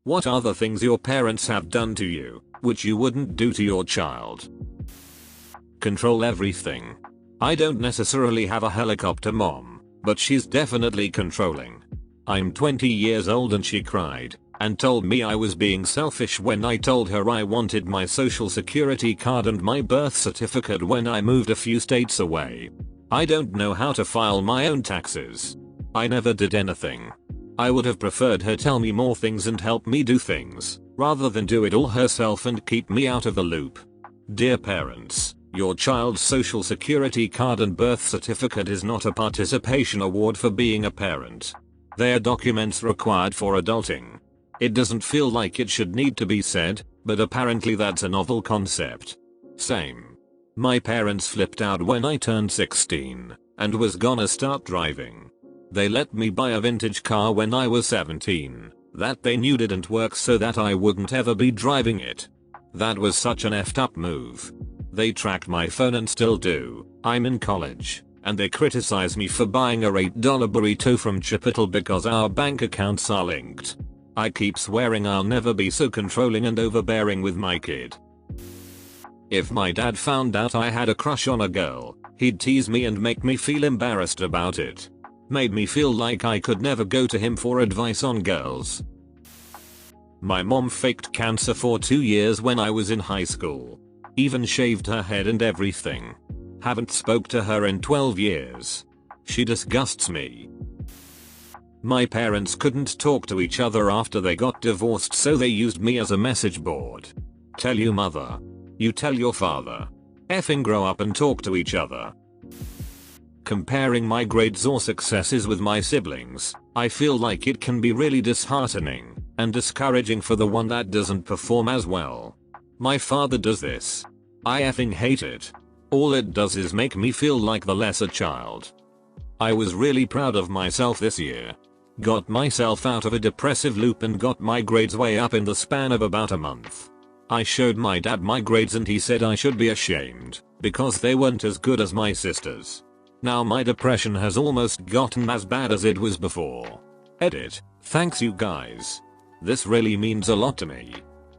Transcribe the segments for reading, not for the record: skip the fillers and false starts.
What are the things your parents have done to you, which you wouldn't do to your child? Control everything. I don't necessarily have a helicopter mom, but she's definitely controlling. I'm 20 years old and she cried and told me I was being selfish when I told her I wanted my social security card and my birth certificate when I moved a few states away. I don't know how to file my own taxes. I never did anything. I would have preferred her tell me more things and help me do things, rather than do it all herself and keep me out of the loop. Dear parents, your child's social security card and birth certificate is not a participation award for being a parent. They are documents required for adulting. It doesn't feel like it should need to be said, but apparently that's a novel concept. Same. My parents flipped out when I turned 16 and was gonna start driving. They let me buy a vintage car when I was 17 that they knew didn't work so that I wouldn't ever be driving it. That was such an effed up move. They tracked my phone and still do. I'm in college, and they criticize me for buying a $8 burrito from Chipotle because our bank accounts are linked. I keep swearing I'll never be so controlling and overbearing with my kid. If my dad found out I had a crush on a girl, he'd tease me and make me feel embarrassed about it. Made me feel like I could never go to him for advice on girls. My mom faked cancer for 2 years when I was in high school. Even shaved her head and everything. Haven't spoke to her in 12 years. She disgusts me. My parents couldn't talk to each other after they got divorced, so they used me as a message board. Tell you mother. You tell your father. Effing grow up and talk to each other. Comparing my grades or successes with my siblings, I feel like it can be really disheartening and discouraging for the one that doesn't perform as well. My father does this. I effing hate it. All it does is make me feel like the lesser child. I was really proud of myself this year. Got myself out of a depressive loop and got my grades way up in the span of about a month. I showed my dad my grades and he said I should be ashamed because they weren't as good as my sister's. Now my depression has almost gotten as bad as it was before. Edit. Thanks you guys. This really means a lot to me.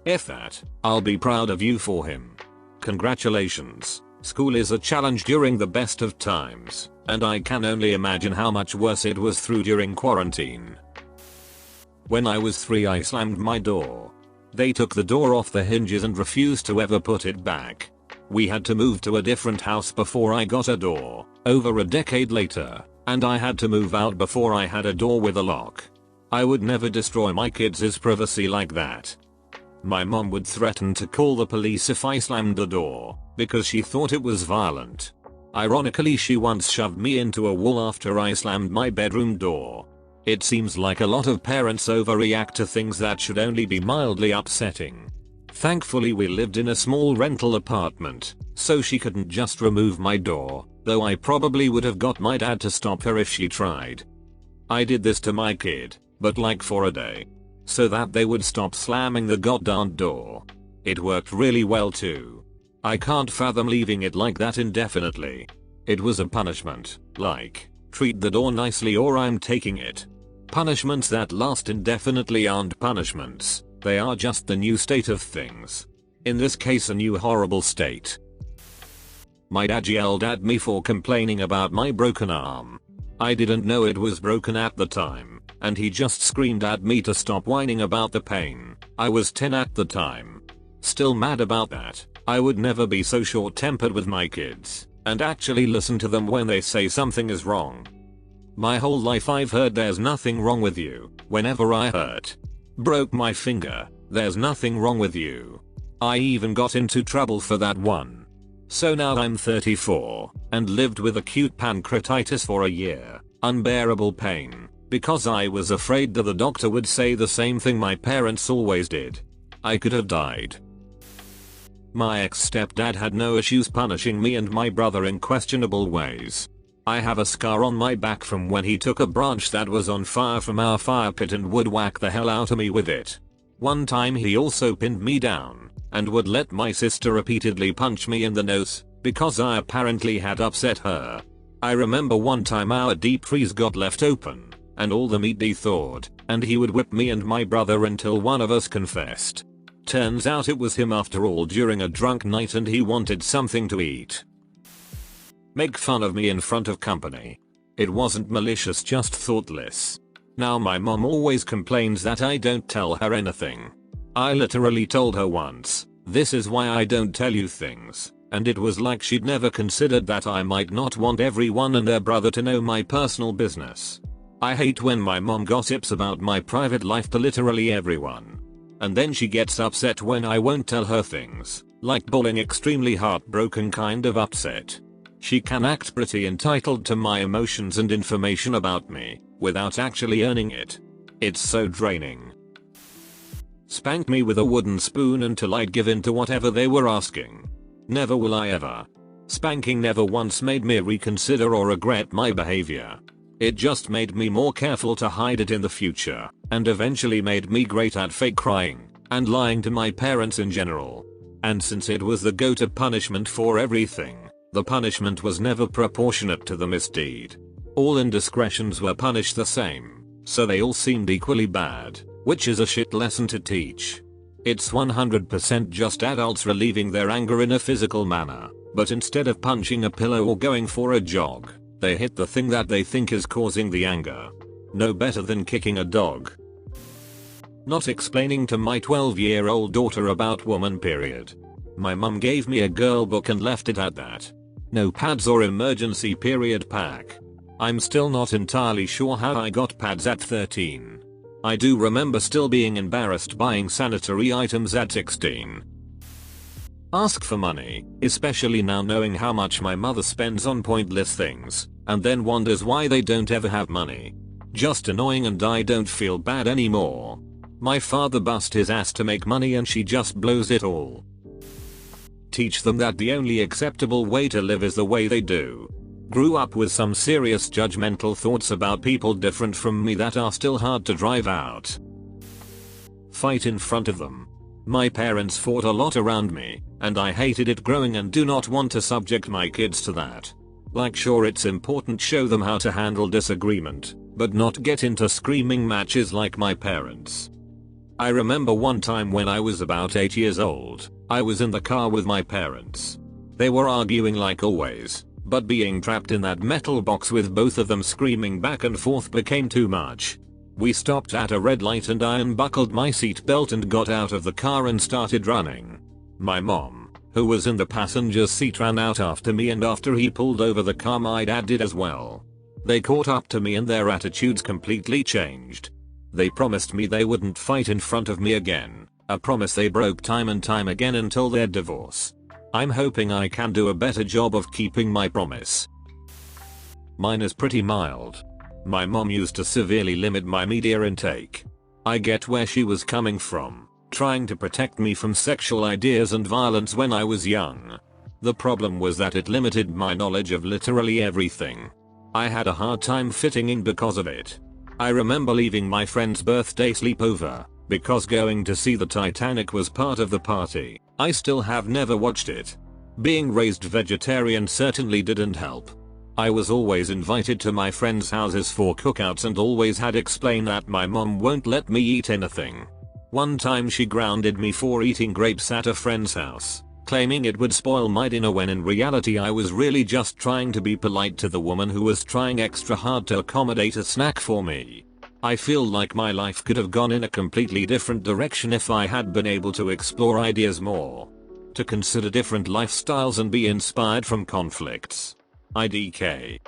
If that, I'll be proud of you for him. Congratulations. School is a challenge during the best of times, and I can only imagine how much worse it was through during quarantine. When I was 3 I slammed my door. They took the door off the hinges and refused to ever put it back. We had to move to a different house before I got a door, over a decade later, and I had to move out before I had a door with a lock. I would never destroy my kids' privacy like that. My mom would threaten to call the police if I slammed the door, because she thought it was violent. Ironically, she once shoved me into a wall after I slammed my bedroom door. It seems like a lot of parents overreact to things that should only be mildly upsetting. Thankfully we lived in a small rental apartment, so she couldn't just remove my door, though I probably would have got my dad to stop her if she tried. I did this to my kid, but like for a day, so that they would stop slamming the goddamn door. It worked really well too. I can't fathom leaving it like that indefinitely. It was a punishment, like, treat the door nicely or I'm taking it. Punishments that last indefinitely aren't punishments, they are just the new state of things. In this case a new horrible state. My dad yelled at me for complaining about my broken arm. I didn't know it was broken at the time, and he just screamed at me to stop whining about the pain. I was 10 at the time. Still mad about that. I would never be so short-tempered with my kids, and actually listen to them when they say something is wrong. My whole life I've heard there's nothing wrong with you, whenever I hurt. Broke my finger, there's nothing wrong with you. I even got into trouble for that one. So now I'm 34, and lived with acute pancreatitis for a year, unbearable pain, because I was afraid that the doctor would say the same thing my parents always did. I could have died. My ex-stepdad had no issues punishing me and my brother in questionable ways. I have a scar on my back from when he took a branch that was on fire from our fire pit and would whack the hell out of me with it. One time he also pinned me down and would let my sister repeatedly punch me in the nose because I apparently had upset her. I remember one time our deep freeze got left open and all the meat thawed, and he would whip me and my brother until one of us confessed. Turns out it was him after all during a drunk night and he wanted something to eat. Make fun of me in front of company. It wasn't malicious, just thoughtless. Now my mom always complains that I don't tell her anything. I literally told her once, "This is why I don't tell you things," and it was like she'd never considered that I might not want everyone and their brother to know my personal business. I hate when my mom gossips about my private life to literally everyone. And then she gets upset when I won't tell her things, like bawling, extremely heartbroken kind of upset. She can act pretty entitled to my emotions and information about me, without actually earning it. It's so draining. Spank me with a wooden spoon until I'd give in to whatever they were asking. Never will I ever. Spanking never once made me reconsider or regret my behavior. It just made me more careful to hide it in the future, and eventually made me great at fake crying, and lying to my parents in general. And since it was the go-to punishment for everything, the punishment was never proportionate to the misdeed. All indiscretions were punished the same, so they all seemed equally bad, which is a shit lesson to teach. It's 100% just adults relieving their anger in a physical manner, but instead of punching a pillow or going for a jog, they hit the thing that they think is causing the anger. No better than kicking a dog. Not explaining to my 12-year-old daughter about woman period. My mum gave me a girl book and left it at that. No pads or emergency period pack. I'm still not entirely sure how I got pads at 13. I do remember still being embarrassed buying sanitary items at 16. Ask for money, especially now knowing how much my mother spends on pointless things, and then wonders why they don't ever have money. Just annoying, and I don't feel bad anymore. My father bust his ass to make money and she just blows it all. Teach them that the only acceptable way to live is the way they do. Grew up with some serious judgmental thoughts about people different from me that are still hard to drive out. Fight in front of them. My parents fought a lot around me, and I hated it growing and do not want to subject my kids to that. Like, sure, it's important show them how to handle disagreement, but not get into screaming matches like my parents. I remember one time when I was about 8 years old, I was in the car with my parents. They were arguing like always, but being trapped in that metal box with both of them screaming back and forth became too much. We stopped at a red light and I unbuckled my seatbelt and got out of the car and started running. My mom, who was in the passenger's seat, ran out after me, and after he pulled over the car my dad did as well. They caught up to me and their attitudes completely changed. They promised me they wouldn't fight in front of me again, a promise they broke time and time again until their divorce. I'm hoping I can do a better job of keeping my promise. Mine is pretty mild. My mom used to severely limit my media intake. I get where she was coming from, trying to protect me from sexual ideas and violence when I was young. The problem was that it limited my knowledge of literally everything. I had a hard time fitting in because of it. I remember leaving my friend's birthday sleepover, because going to see the Titanic was part of the party. I still have never watched it. Being raised vegetarian certainly didn't help. I was always invited to my friends' houses for cookouts and always had explained that my mom won't let me eat anything. One time she grounded me for eating grapes at a friend's house, claiming it would spoil my dinner, when in reality I was really just trying to be polite to the woman who was trying extra hard to accommodate a snack for me. I feel like my life could have gone in a completely different direction if I had been able to explore ideas more. To consider different lifestyles and be inspired from conflicts. IDK.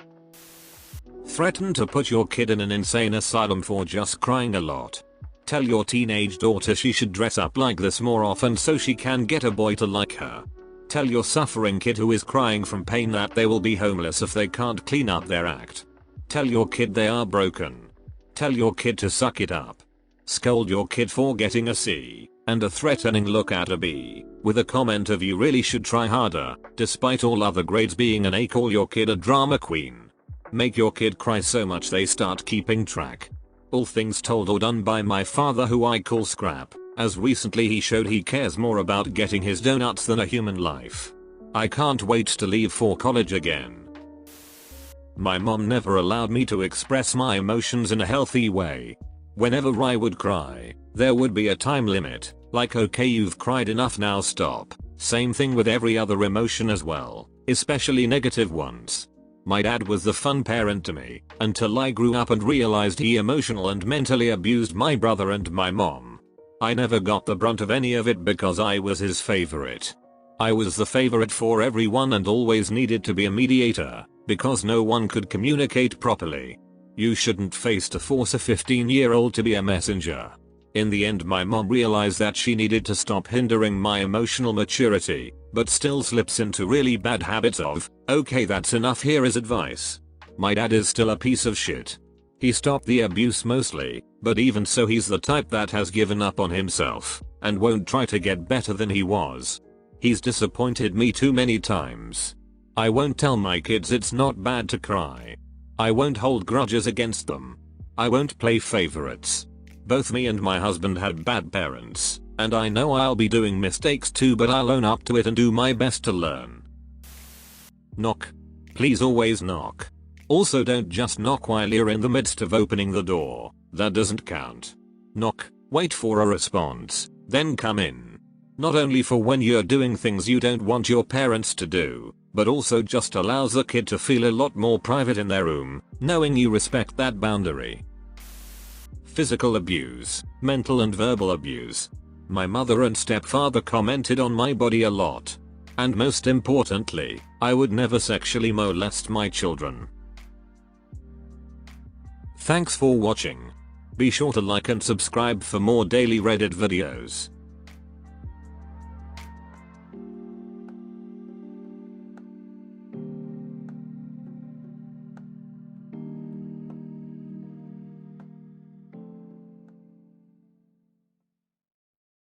Threaten to put your kid in an insane asylum for just crying a lot. Tell your teenage daughter she should dress up like this more often so she can get a boy to like her. Tell your suffering kid who is crying from pain that they will be homeless if they can't clean up their act. Tell your kid they are broken. Tell your kid to suck it up. Scold your kid for getting a C, and a threatening look at a B, with a comment of "you really should try harder," despite all other grades being an A. Call your kid a drama queen. Make your kid cry so much they start keeping track. All things told or done by my father, who I call Scrap, as recently he showed he cares more about getting his donuts than a human life. I can't wait to leave for college again. My mom never allowed me to express my emotions in a healthy way. Whenever I would cry, there would be a time limit, like okay you've cried enough now stop. Same thing with every other emotion as well, especially negative ones. My dad was the fun parent to me, until I grew up and realized he emotional and mentally abused my brother and my mom. I never got the brunt of any of it because I was his favorite. I was the favorite for everyone and always needed to be a mediator, because no one could communicate properly. You shouldn't face to force a 15-year-old to be a messenger. In the end my mom realized that she needed to stop hindering my emotional maturity, but still slips into really bad habits of, okay that's enough here is advice. My dad is still a piece of shit. He stopped the abuse mostly, but even so he's the type that has given up on himself, and won't try to get better than he was. He's disappointed me too many times. I won't tell my kids it's not bad to cry. I won't hold grudges against them. I won't play favorites. Both me and my husband had bad parents, and I know I'll be doing mistakes too but I'll own up to it and do my best to learn. Knock. Please always knock. Also don't just knock while you're in the midst of opening the door, that doesn't count. Knock, wait for a response, then come in. Not only for when you're doing things you don't want your parents to do, but also just allows the kid to feel a lot more private in their room, knowing you respect that boundary. Physical abuse, mental and verbal abuse. My mother and stepfather commented on my body a lot. And most importantly, I would never sexually molest my children. Thanks for watching. Be sure to like and subscribe for more daily Reddit videos.